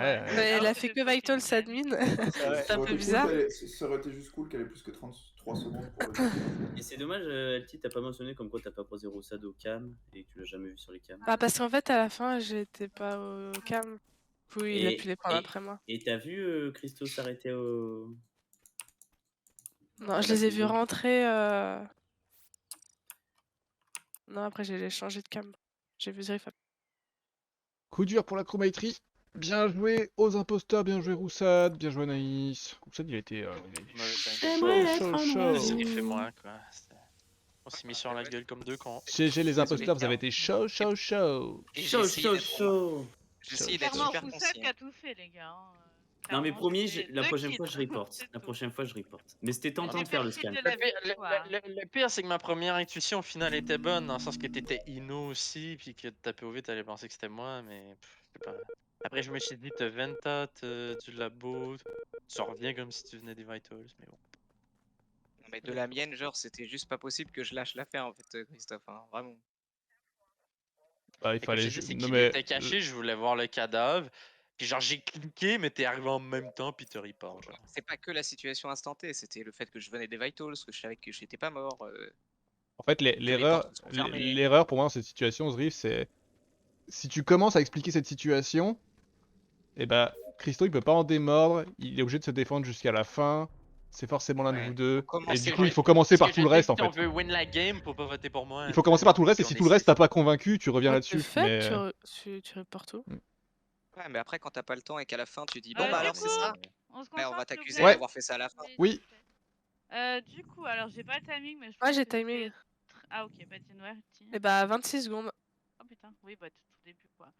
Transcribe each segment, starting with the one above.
Mais elle Alors a que fait le que coach Vital était admin. Ça C'est un aurait peu été cool bizarre. ça aurait été juste cool qu'elle ait plus que 33 secondes pour le. Et c'est dommage, Alti, t'as pas mentionné comme quoi t'as pas croisé Roussad au cam et que tu l'as jamais vu sur les cams. Bah parce qu'en fait à la fin j'étais pas au cam. Oui, il a pu les prendre après moi. Et t'as vu Christo s'arrêter au... Non, je les ai vus rentrer. Non, après j'ai changé de cam. J'ai vu Zrif. Coup dur pour la chromaterie. Bien joué aux imposteurs, bien joué Roussad, bien joué Anaïs. Roussad il a été chaud. Zrif et moi, quoi. On s'est mis sur la gueule comme deux cons. GG les imposteurs, vous avez été chaud. Chaud. J'essaye d'être Clairement, super Roussad concis. qui a tout fait, les gars. Non mais Clairement, promis, c'était la deux prochaine kills. fois je reporte. C'est La tout. prochaine fois je reporte. Mais c'était tentant J'ai de faire fait le le scan. kill de la victoire. Le pire, c'est que ma première intuition au final était bonne, dans le sens que t'étais Ino aussi, puis que ta POV t'allais penser que c'était moi, mais je sais pas. Après, je me suis dit, t'as Venta, t'as du labo, tu reviens comme si tu venais des Vitals, mais bon. Non, mais de la mienne, genre, c'était juste pas possible que je lâche l'affaire en fait, Christophe, hein, vraiment. Bah, il Comme fallait. je dis, c'est Non qu'il mais. était caché, je voulais voir le cadavre, puis genre j'ai cliqué, mais t'es arrivé en même temps, puis t'as report, genre. C'est pas que la situation instant T, c'était le fait que je venais des Vitals, que je savais que j'étais pas mort. En fait, l'erreur pour moi dans cette situation, Zrif, c'est si tu commences à expliquer cette situation, et bah Christo il peut pas en démordre, il est obligé de se défendre jusqu'à la fin. C'est forcément l'un de vous deux. Et du coup, il faut commencer par tout le reste en fait. Si on veut win la game, faut pas voter pour moi. Il faut commencer par tout le reste, et si tout le reste t'as pas convaincu, tu reviens là-dessus. Mais... tu reportes où? Ouais, mais après, quand t'as pas le temps et qu'à la fin tu dis bon bah alors c'est ça, on va t'accuser Ouais. d'avoir fait ça à la fin. Oui. Du coup, alors j'ai pas le timing, mais je Ouais, pense j'ai que timing. Ah, ok, bah dis-moi. Et bah 26 secondes. Oh putain, oui, bah tout début quoi.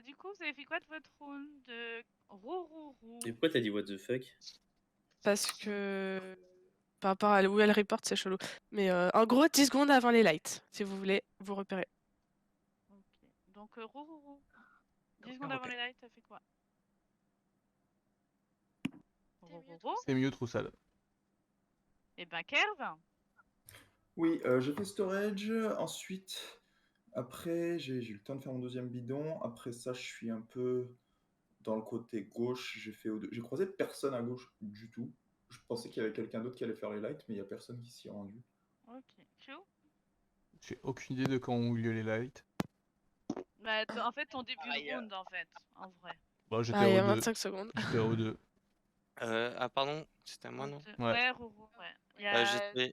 Du coup, vous avez fait quoi de votre round de roux? Et pourquoi t'as dit what the fuck? Parce que par rapport à où elle report, c'est chelou. Mais en gros, 10 secondes avant les lights, si vous voulez vous repérer. Ok, donc roux. 10 secondes avant les lights, t'as fait quoi? Roux. C'est mieux Troussade. Et ben Kerv. Oui, j'ai fait storage, ensuite, après j'ai eu le temps de faire mon deuxième bidon, après ça je suis un peu dans le côté gauche, j'ai croisé personne à gauche du tout. Je pensais qu'il y avait quelqu'un d'autre qui allait faire les lights, mais il n'y a personne qui s'y est rendu. Ok, Chou. J'ai aucune idée de quand ont eu lieu les lights. Bah, en fait, ton début de round, en fait, en vrai. Bah, j'étais il y a au 25 secondes. J'étais au 2. Ah pardon, c'était à moi non? Ouais, roux, ouais.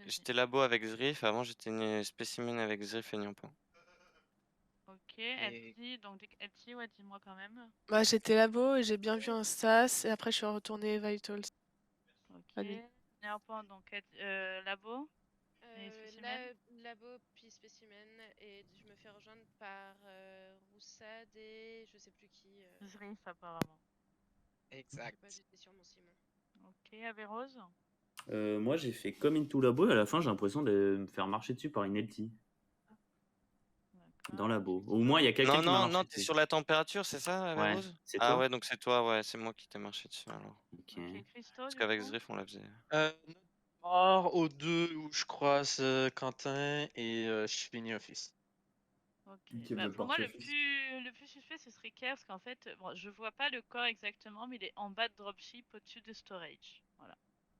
J'étais labo avec Zrif, avant j'étais spécimen avec Zrif et Nyampan. Ok, Elti, donc Elti, ouais, dis-moi quand même. Bah j'étais labo et j'ai bien vu un stas et après je suis retournée Vitals. Ok, Nyampan, donc labo labo puis spécimen et je me fais rejoindre par Roussad et je sais plus qui. Zrif apparemment. Exact. J'étais sur mon Simon. Ok, Averose. Moi j'ai fait comme Into Labo et à la fin j'ai l'impression de me faire marcher dessus par une LT. Dans Labo. Au moins il y a quelqu'un qui m'a marché Non, dessus. t'es sur la température, c'est ça, Ouais, Rose? c'est Ah toi. ouais, donc c'est toi, ouais, c'est moi qui t'ai marché dessus alors. Ok. Parce qu'avec Zrif on la faisait. Mort au 2 où je croise Quentin et je finis office. Ok, bah, pour moi le plus suspect ce serait Kerr parce qu'en fait, bon, je vois pas le corps exactement, mais il est en bas de dropship au-dessus de storage. Voilà.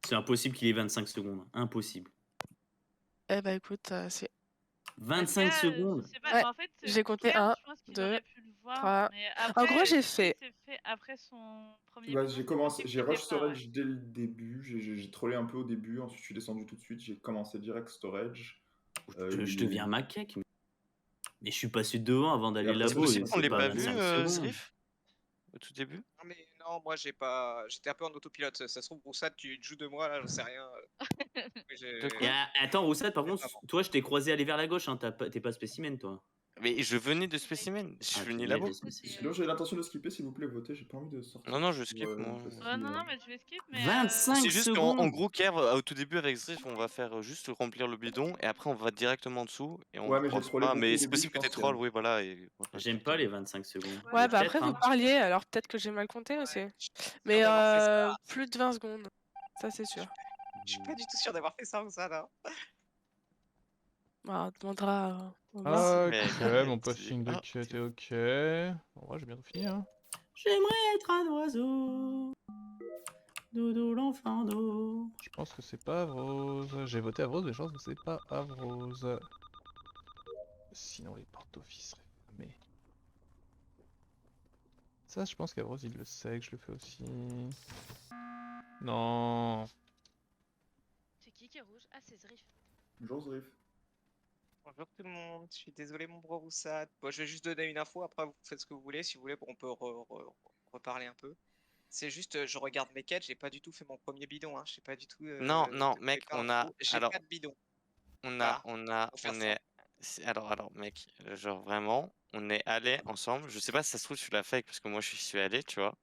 C'est impossible qu'il ait 25 secondes. Impossible. Eh bah écoute, c'est 25 secondes. Je sais pas, ouais, mais en fait, j'ai compté Kerr, 1, je pense qu'il 2, aurait pu le voir. 3. Mais après, En gros, j'ai si fait. c'est fait après son premier Bah, bidon, j'ai rush storage dès le début, j'ai trollé un peu au début, ensuite je suis descendu tout de suite, j'ai commencé direct storage. Je deviens macaque, mais je suis passé devant avant d'aller labo. On l'est pas vu, Zrif? Au tout début? Non, mais non, moi j'étais un peu en autopilote. Ça se trouve, Roussad, tu te joues de moi là, j'en sais rien. Attends, Roussad, par contre, toi je t'ai croisé aller vers la gauche, hein, t'es pas spécimen toi. Mais je venais de spécimen, je suis venu labo. Sinon j'ai l'intention de skipper, s'il vous plaît, votez, j'ai pas envie de sortir. Non, je skip moi. non, mais je vais skip, mais. 25 C'est juste secondes. qu'en gros, Kerr, au tout début avec Zrif, on va faire juste remplir le bidon et après on va directement en dessous et on mais j'ai trollé beaucoup mais au c'est début, possible je que t'es pense, troll, oui, voilà. J'aime pas les 25 secondes. Ouais, bah après vous parliez, alors peut-être que j'ai mal compté aussi. Mais plus de 20 secondes, ça c'est sûr. Je suis pas du tout sûr d'avoir fait ça, Roussad. Hein. Bah, on demandera. Ok, mon posting de queue était ok. Bon, ouais, j'ai bientôt fini, hein. J'aimerais être un oiseau. Dodo l'enfant d'eau. Je pense que c'est pas Avrose. J'ai voté Avrose, mais je pense que c'est pas Avrose. Sinon les portes d'office seraient fermées. Ça, je pense qu'Avrose il le sait que je le fais aussi. Non. C'est qui est rouge? Ah, c'est Zrif. Bonjour Zrif. Bonjour tout le monde, je suis désolé mon bro Roussade. Bon, je vais juste donner une info, après vous faites ce que vous voulez. Si vous voulez, on peut reparler un peu. C'est juste, je regarde mes quêtes, j'ai pas du tout fait mon premier bidon. Hein. Je sais pas du tout. Non, mec, on a. J'ai Alors, pas de bidon. on Voilà, a. On faut faire ça. est. Alors, mec, genre vraiment, on est allés ensemble. Je sais pas si ça se trouve, tu l'as fait parce que moi je suis allé, tu vois.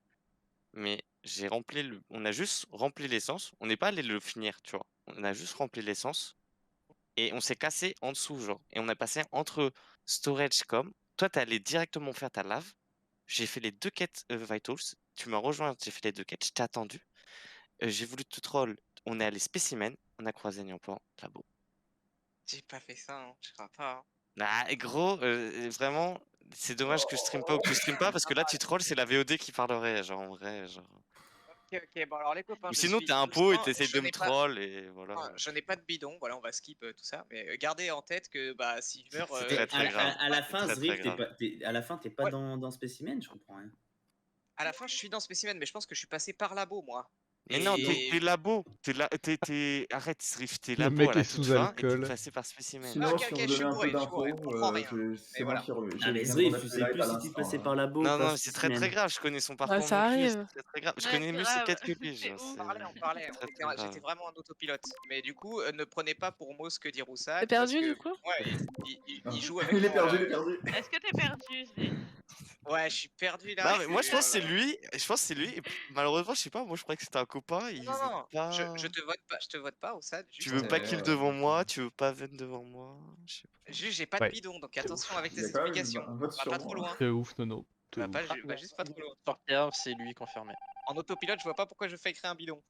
Mais j'ai rempli le. On a juste rempli l'essence. On n'est pas allé le finir, tu vois. On a juste rempli l'essence. Et on s'est cassé en dessous, genre. Et on a passé entre storage comme. Toi, t'es allé directement faire ta lave. J'ai fait les 2 quêtes vitals. Tu m'as rejoint, j'ai fait les 2 quêtes. Je t'ai attendu. J'ai voulu te troll. On est allé spécimen. On a croisé Nyampan là-bas. J'ai pas fait ça, hein. Je crois pas. Hein. Ah, et gros, vraiment, c'est dommage que je stream pas ou que tu stream pas parce que là, tu trolls, c'est la VOD qui parlerait. Genre, en vrai, genre. Ok, bon alors les copains, Ou je sinon, suis t'es un pot et innocent, t'essayes je de me n'ai pas- troll et voilà. Enfin, je n'ai pas de bidon, voilà, on va skip tout ça. Mais gardez en tête que bah, si je meurs. C'est très, très grave. À la fin, C'est très, Zrif, très grave. à la fin, t'es pas Ouais. dans Spécimen, je comprends rien. À la fin, je suis dans Spécimen, mais je pense que je suis passé par labo, moi. Mais non, t'es labo. Arrête, Srift, t'es Le labo mec à la est toute sous fin et t'es alcool. passé par Spécimen. Sinon, ok, si on je veut suis donner un bourré, peu je suis bourré, d'infos, je comprends rien. c'est moi voilà. qui re- Ah, mais viens de Zrif, remettre tu le sais live plus à si tu l'instant, passais là. par labo ou Non, par non, c'est très, très Spécimen. grave. Je connais son Bah, parcours ça mieux que lui, arrive. c'est très, très grave. Je Ouais, connais c'est mieux ses grave. quêtes que lui. C'est genre, ouf. On parlait, très, très grave. j'étais vraiment en autopilote. Mais du coup, ne prenez pas pour mot ce que dit Roussad. T'es perdu, parce que, du coup ouais, il joue avec Il est mon, perdu, il est perdu. Est-ce que t'es perdu, Zrif? Ouais, je suis perdu là. Non, mais moi, je pense que c'est lui. Je pense que c'est lui. Et malheureusement, je sais pas. Moi, je croyais que c'était un copain. Non, non, pas... je te vote pas, Roussad. Tu Juste, veux pas kill devant moi. Tu veux pas ven devant moi. Je sais pas. juste j'ai pas de Ouais. bidon, donc attention avec Il tes y a quand même explications. un vote Va sur pas moi. trop loin. De ouf, Nono. De Va, ouf. va juste pas trop loin. Sortir, c'est lui confirmé. En autopilote, je vois pas pourquoi je fais créer un bidon.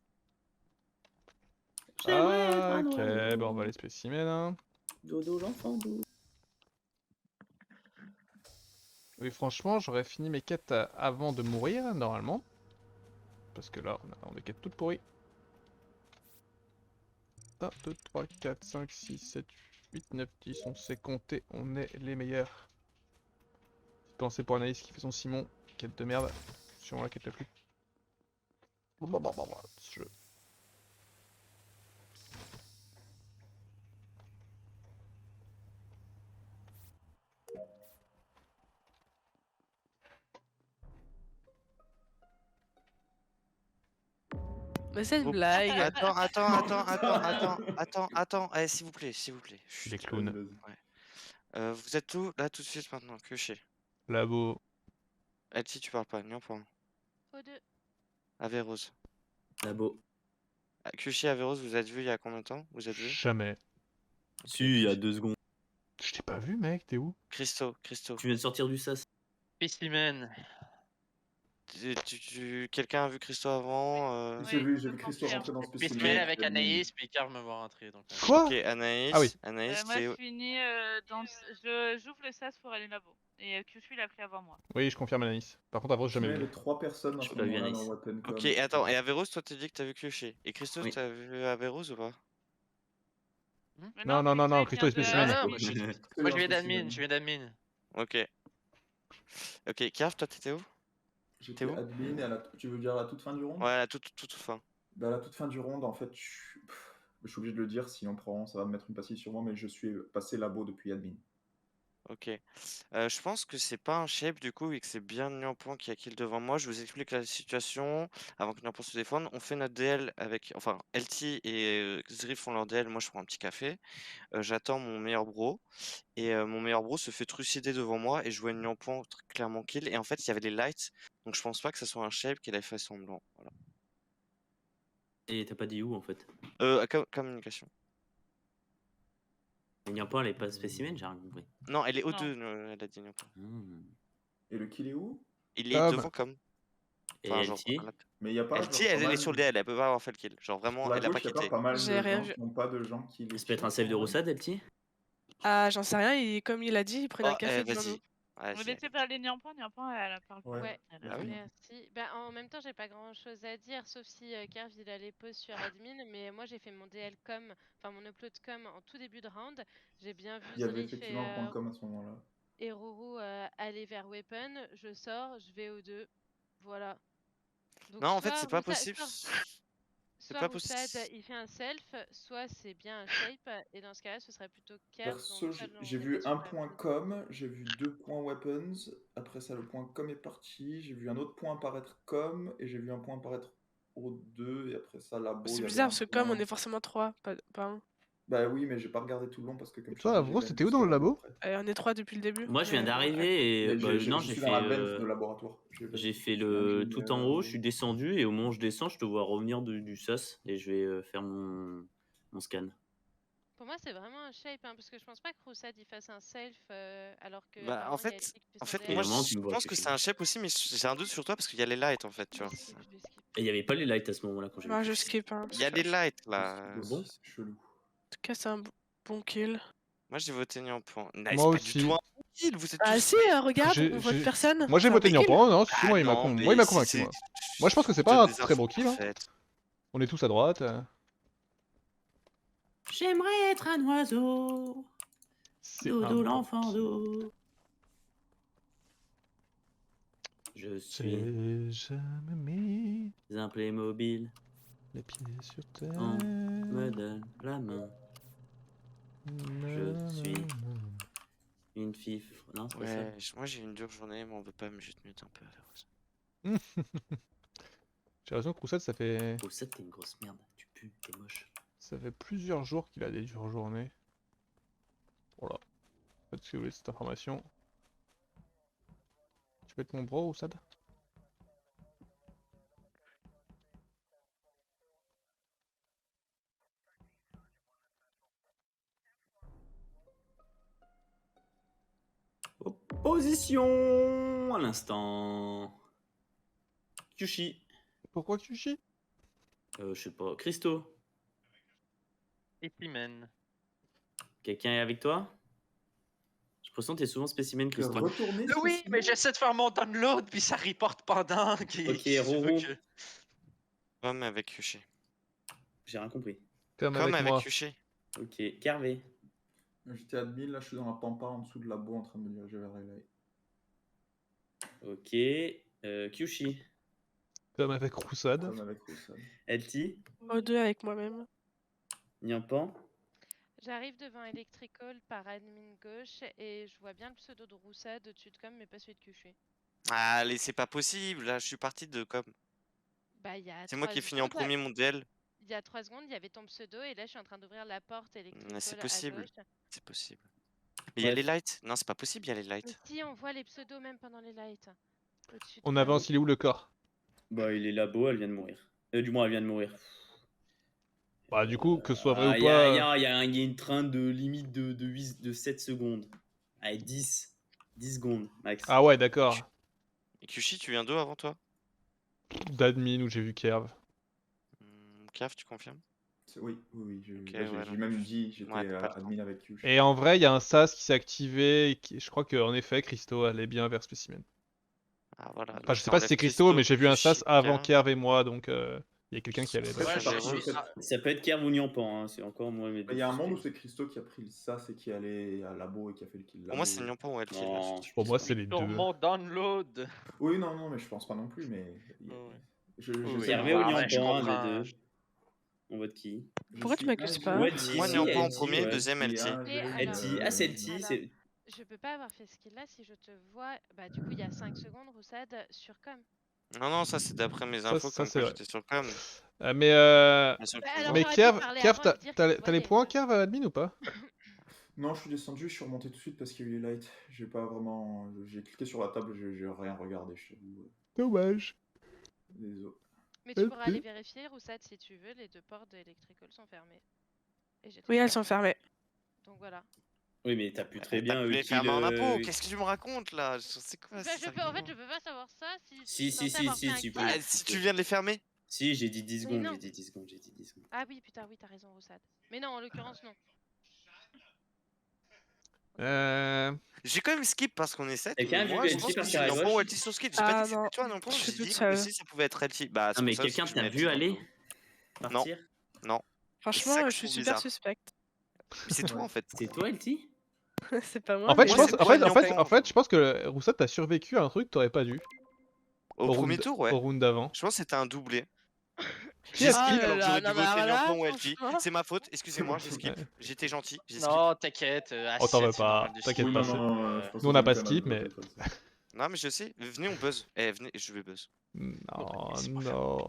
Ah, ok, bon, on va aller spécimen. Hein. Dodo l'enfant d'eau. Oui, franchement, j'aurais fini mes quêtes avant de mourir, normalement. Parce que là, on a des quêtes toutes pourries. 1, 2, 3, 4, 5, 6, 7, 8, 9, 10, on sait compter, on est les meilleurs. Pensez pour Anaïs qui fait son Simon, quête de merde, sur la quête la plus... Je... Mais c'est une Oh, blague. Attends. Allez, s'il vous plaît. Les clowns. Ouais. Vous êtes où là tout de suite maintenant? Kushi. Labo. Elti, tu parles pas. Nyampan. O2. Averose. Labo. Kushi, Averose, vous êtes vu il y a combien de temps? Vous êtes vu? Jamais. Si, il y a 2 secondes. Je t'ai pas vu, mec, t'es où? Christo. Tu viens de sortir du sas. Spécimen. Quelqu'un a vu Christo avant? J'ai vu je Christo confirme. rentrer dans Spécimen Spécimen. avec Anaïs, puis Carl me voit rentrer. Donc, Quoi? Ok, Anaïs. Ah oui. Anaïs, Moi, t'es je où? finis j'ouvre le sas pour aller là-bas. Et Kyushu, il a pris avant moi. Oui, je confirme Anaïs. Par contre, Avrose, jamais Il y vu. avait 3 personnes dans J'ai ce pas vu moment-là dans Anaïs. Weapon Ok, attends, et Averose, toi t'as dit que t'as vu Kushi. Et Christo, Oui. t'as vu Averose ou pas? Mais Non, Christo est il vient de- spécimen. Ah non, moi je viens d'admin, Ok. Ok, Carve, toi t'étais où? J'étais T'es où? admin, tu veux dire à la toute fin du round? Ouais, à la toute fin. Bah, à la toute fin du round, en fait, je suis obligé de le dire, sinon probablement ça va me mettre une passive sur moi, mais je suis passé labo depuis admin. Ok. Je pense que c'est pas un shape du coup et que c'est bien Nyampan qui a kill devant moi. Je vous explique la situation avant que Nyampan se défende. On fait notre DL avec. Enfin, LT et Zrif font leur DL. Moi je prends un petit café. J'attends mon meilleur bro. Et mon meilleur bro se fait trucider devant moi et je vois Nyampan clairement kill. Et en fait, il y avait les lights. Donc je pense pas que ça soit un shape qu'il avait fait semblant. Voilà. Et t'as pas dit où en fait? Communication. Et Nyampan, elle est pas Spécimen, j'ai rien compris. Non, elle est Non. O2, elle a dit Nyampan. Et le kill est où? Il est Tom. devant comme. Et Enfin, genre, LT? Mais il y a pas. LT, genre, elle pas est mal- sur le DL, elle peut pas avoir fait le kill. Genre vraiment, Sur la elle a pas gauche, il y a quitté. pas mal de J'ai rien gens vu. qui n'ont pas de gens qui les Ça peut être un kill, save de quand même. Roussad, LT? Ah, j'en sais rien, comme il a dit, il prenait un Oh, café devant vas-y. nous. Vas-y, Vous laissez parler Nyampan, elle parle pas. Ouais. Ouais, Ah oui. merci. Bah, en même temps, j'ai pas grand chose à dire, sauf si Kerv il a les pauses sur admin, mais moi j'ai fait mon DL com, enfin mon upload com en tout début de round. J'ai bien vu Il y avait Zrif effectivement un point com à ce moment-là. et Rourou aller vers Weapon. Je sors, je vais aux deux. Voilà. Donc, Non, en fait, soit c'est pas Roussad- possible. C'est soit pas Roussad, possible. il fait un self, soit c'est bien un shape, et dans ce cas-là, ce serait plutôt Kerv. Perso, Donc, ça, j'ai on est vu pas un sûr de la point prise. com, j'ai vu 2 points weapons, après ça le point com est parti, j'ai vu un autre point apparaître com, et j'ai vu un point apparaître au 2, et après ça labo, il C'est y avait bizarre un parce que comme on point. est forcément 3, pas 1. Bah oui, mais j'ai pas regardé tout le long parce que comme Et je toi, t'ai dit, Avro, j'ai c'était validé où dans le Storage labo? après. On est 3 depuis le début. Moi, je viens mais d'arriver et Mais bah, je non, suis dans la bench de laboratoire. j'ai fait j'ai le fait tout en haut, je suis descendu et au moment où je descends, je te vois revenir du sas et je vais faire mon scan. Pour moi, c'est vraiment un shape, hein, parce que je pense pas que Roussad il fasse un self, alors que Bah, apparemment, il y a Ellie qui fait son moi, DL. Vraiment, tu je me vois pense que toucher. c'est un shape aussi, mais j'ai un doute sur toi parce qu'il y a les lights en fait, tu vois. Je skip. Et il n'y avait pas les lights à ce moment-là quand j'ai Moi, vu. je skip. Hein, Il y a parce les que- lights là. Bon. C'est chelou. En tout cas, c'est un bon kill. Moi, j'ai voté Nyampan. Non, Moi c'est pas du aussi. tout un bon kill, vous êtes Ah tous. si, regarde, on vote personne. Moi j'ai C'est un voté bon kill. Nyampan, non, si, Ah moi il m'a non, moi, il mais m'a si, convaincu, moi. Moi je pense que c'est pas un très bon kill. Hein. On est tous à droite. J'aimerais être un oiseau. C'est Dodo un l'enfant bon d'eau. Je suis J'ai jamais mis un Playmobil. les pieds sur terre. On me donne la main. Je suis une fifre. Non, c'est pas ça. Ouais, moi j'ai eu une dure journée, mais on veut pas me juste mute un peu à la rose. J'ai l'impression que Roussad, ça fait... Roussad, t'es une grosse merde. Tu pues, t'es moche. Ça fait plusieurs jours qu'il a des dures journées. Voilà. Faites ce que vous voulez de cette information. Tu peux être mon bro, Roussad? Opposition à l'instant. Kyushi. Pourquoi Kyushi? Je sais pas. Christo. Spécimen. Quelqu'un est avec toi? Je pressens que t'es souvent spécimen, Christo. Oui, mais j'essaie de faire mon download, puis ça reporte pendant. Ok, Roro. Comme avec Yushi. J'ai rien compris. Comme avec moi. Yushi. Ok, Carvé. J'étais admin, là je suis dans la pampa en dessous de labo en train de me diriger vers Relay. Ok, Kyushi. Comme avec Roussad. Comme avec Roussad. Elti. O2 avec moi-même. Nyampan. J'arrive devant Electrical par admin gauche et je vois bien le pseudo de Roussad au-dessus de com, mais pas celui de Kyushi. Ah, allez, c'est pas possible, là, je suis parti de com. Bah, il y a C'est moi qui ai 3 fini en secondes, premier mon DL. Il y a 3 secondes, il y avait ton pseudo et là, je suis en train d'ouvrir la porte Electrical C'est à possible. gauche. C'est possible. Mais il y a les lights. Non, c'est pas possible, il y a les Mais lights. si, on voit les pseudos même pendant les lights. Au-dessus de On com. avance, il est où le corps? Bah, il est là-bas, elle vient de mourir. Du moins, elle vient de mourir. Bah, du coup, que ce soit vrai ou Il pas. y a une traîne de limite de 7 secondes. Allez, 10 secondes, max. Ah ouais, d'accord. Et Kyushi, tu viens d'où avant toi? D'admin où j'ai vu Kerv. Kerv, tu confirmes? Oui, j'ai ouais, non. même dit, j'étais Ouais, t'as pas le temps. admin avec Yushi. Et en vrai, il y a un sas qui s'est activé. Et je crois qu'en effet, Christo allait bien vers Specimen. Ah voilà. Enfin, donc je sais ça pas si enlève c'est Christo, mais j'ai vu un Kyushi, sas avant Kerv. Kerv et moi, donc il y a quelqu'un qui allait. Ouais, Ça peut être Kerv ou Nyampan, hein, c'est encore moi. Mais Il y a un monde où c'est Christo qui a pris le sas et qui est allé à labo et qui a fait le kill. Pour moi, c'est Nyampan ou Elti. Pour moi, c'est les Sur deux. mon download. Oui, non, mais je pense pas non plus, mais. Kervé ou Nyampan, les deux. On vote qui? Pourquoi tu m'accuses pas? Moi, Nyampan en premier, deuxième Elti. Elti. Ah, c'est Elti. c'est... Je peux pas avoir fait ce kill-là si je te vois. Bah, du coup, il y a 5 secondes, Roussad, sur com. Non, ça c'est d'après mes infos ça, comme c'est quoi vrai. j'étais sur com. Mais alors, Kerv, j'aurais pu parler avant et dire t'as qu'il t'as les voyait. points Kerv à admin ou pas? Non, je suis descendu, je suis remonté tout de suite parce qu'il y a eu les lights. J'ai pas vraiment. J'ai cliqué sur la table, j'ai rien regardé, je t'avoue. Dommage. Désolé. Mais tu pourras aller vérifier, Roussad, si tu veux, les 2 portes de Electrical sont fermées. Et j'ai Oui, tout elles fait. sont fermées. Donc voilà. Oui, mais t'as pu très T'as bien pu les utile, fermer en impôt. Qu'est-ce que tu me racontes là? C'est quoi Bah, ça? en fait, je peux pas savoir ça si. Si, je suis censée avoir fait un tu kill. peux. Ah, si tu viens de les fermer? Si, j'ai dit 10 Mais secondes, non. j'ai dit 10 secondes, j'ai dit 10 secondes. Ah oui, putain, oui, t'as raison, Roussad. Mais non, en l'occurrence, non. J'ai quand même skip parce qu'on est 7. Quelqu'un a vu Moi, je LT pense que partir c'est à Niampon gauche ou LT sur skip. J'ai pas dit que non. c'était toi non plus. Je J'ai suis dit toute que seule. si ça pouvait être LT. Bah, c'est Non, mais pour ça aussi quelqu'un que je t'a mets vu LT aller dans le coup. partir? Non. C'est ça Franchement, que je je suis trouve super bizarre. suspecte. C'est toi en fait. C'est toi, LT? C'est pas moi, En fait, mais... je Moi, pense, c'est en toi, fait, en fait, Niampon. en fait, je pense que Roussette t'as survécu à un truc que t'aurais pas dû. Au premier tour, ouais. Au round d'avant. Je pense que c'était un doublé. Qui J'ai est-ce skip Ah alors que là j'aurais là, dû non, mais voter alors là, Niampon ou LT. franchement. C'est ma faute, excusez-moi, j'ai skip. Ouais. J'étais gentil, j'ai skip. Non, t'inquiète. Oh, t'en veux pas, t'inquiète pas. Nous, on n'a pas skip, mais. Non, mais je sais. Venez, on buzz. Eh, venez, je vais buzz. Non, laissez-moi faire non.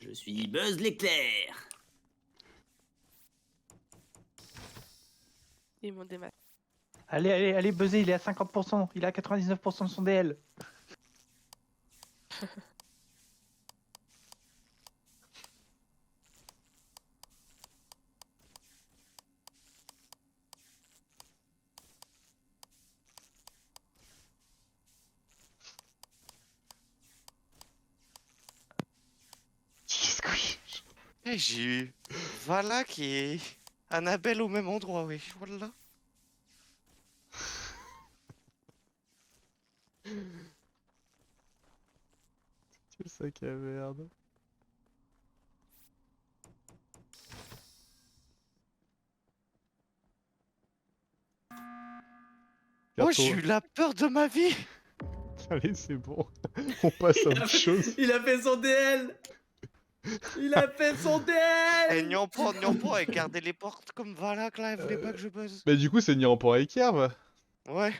Je suis Buzz l'éclair. Ils m'ont démat. Allez, buzzer, il est à 50%, il est à 99% de son DL. Eh, j'ai eu Valak et Annabelle au même endroit, oui. Voilà. Quel sac à merde. Oh, j'ai eu la peur de ma vie. Allez, c'est bon. On passe à autre chose. Il a fait son DL. Il a fait son DL. Eh, Niampon, elle gardait les portes comme Valak là, elle voulait pas que je buzz. Mais du coup, c'est Niampon avec Kerv. Ouais.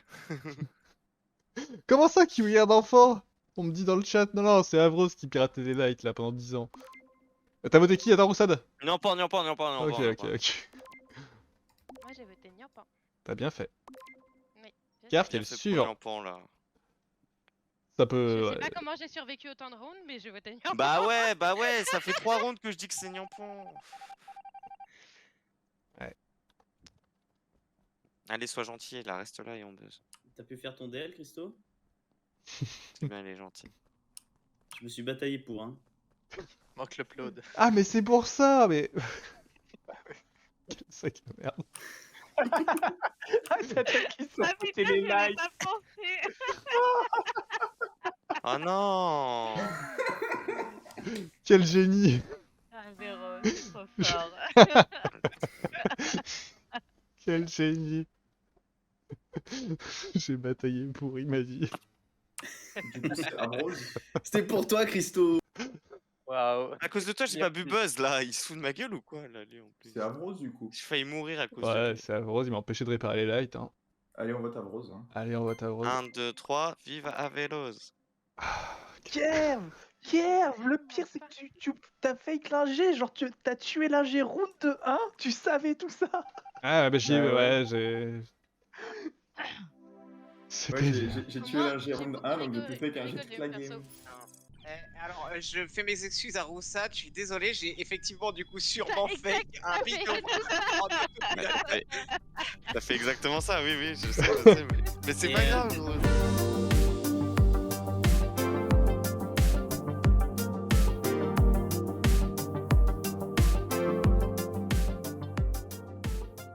Comment ça, qui regarde enfant? On me dit dans le chat. Non, c'est Avros qui piratait les lights là pendant 10 ans. T'as voté qui? Attends, Roussade? Niampon. Ok. Moi j'ai voté Niampon. T'as bien fait. Oui. Kerv, Bien quel fait pour suivant? Niampon, là. Ça Je peut. sais pas comment j'ai survécu autant de rounds, mais je votais Niampon. Bah ouais, ça fait 3 rounds que je dis que c'est Niampon. Ouais. Allez, sois gentil, là, reste là et on buzz. T'as pu faire ton DL, Christo? C'est bien, elle est gentille. Je me suis bataillé pour, hein. Manque l'upload. Ah, mais c'est pour ça, mais. Quel sac à merde. C'est toi qui sont Ah foutés putain, les j'y avais likes. pas pensé. Oh non. Quel génie. Ah Véro, c'est trop fort. Quel génie. J'ai bataillé pour, il m'a dit. Du coup, c'est Ambrose. C'était pour toi, Christo. Waouh. À cause de toi, j'ai pas bu buzz là. Il se fout de ma gueule ou quoi là, lui en plus. C'est Ambrose du coup. J'ai failli mourir à cause de Ouais, lui. c'est Avros, il m'a empêché de réparer les lights. Hein. Allez, on vote Ambrose. Hein. Allez, on vote Avros. 1, 2, 3, vive Avelos. Kerv, le pire c'est que tu t'as fake l'ingé, genre t'as tué l'ingé round de 1, tu savais tout ça. Ah, bah j'ai. Bah, Ouais, j'ai. Ouais, C'était. j'ai tué Moi, l'ingé round 1, donc j'ai pu faire un jet toute la rigolé, game. Alors, je fais mes excuses à Roussat, je suis désolé, j'ai effectivement du coup sûrement fait un vidéo. T'as fait exactement ça, oui, je sais, mais c'est pas Et, grave.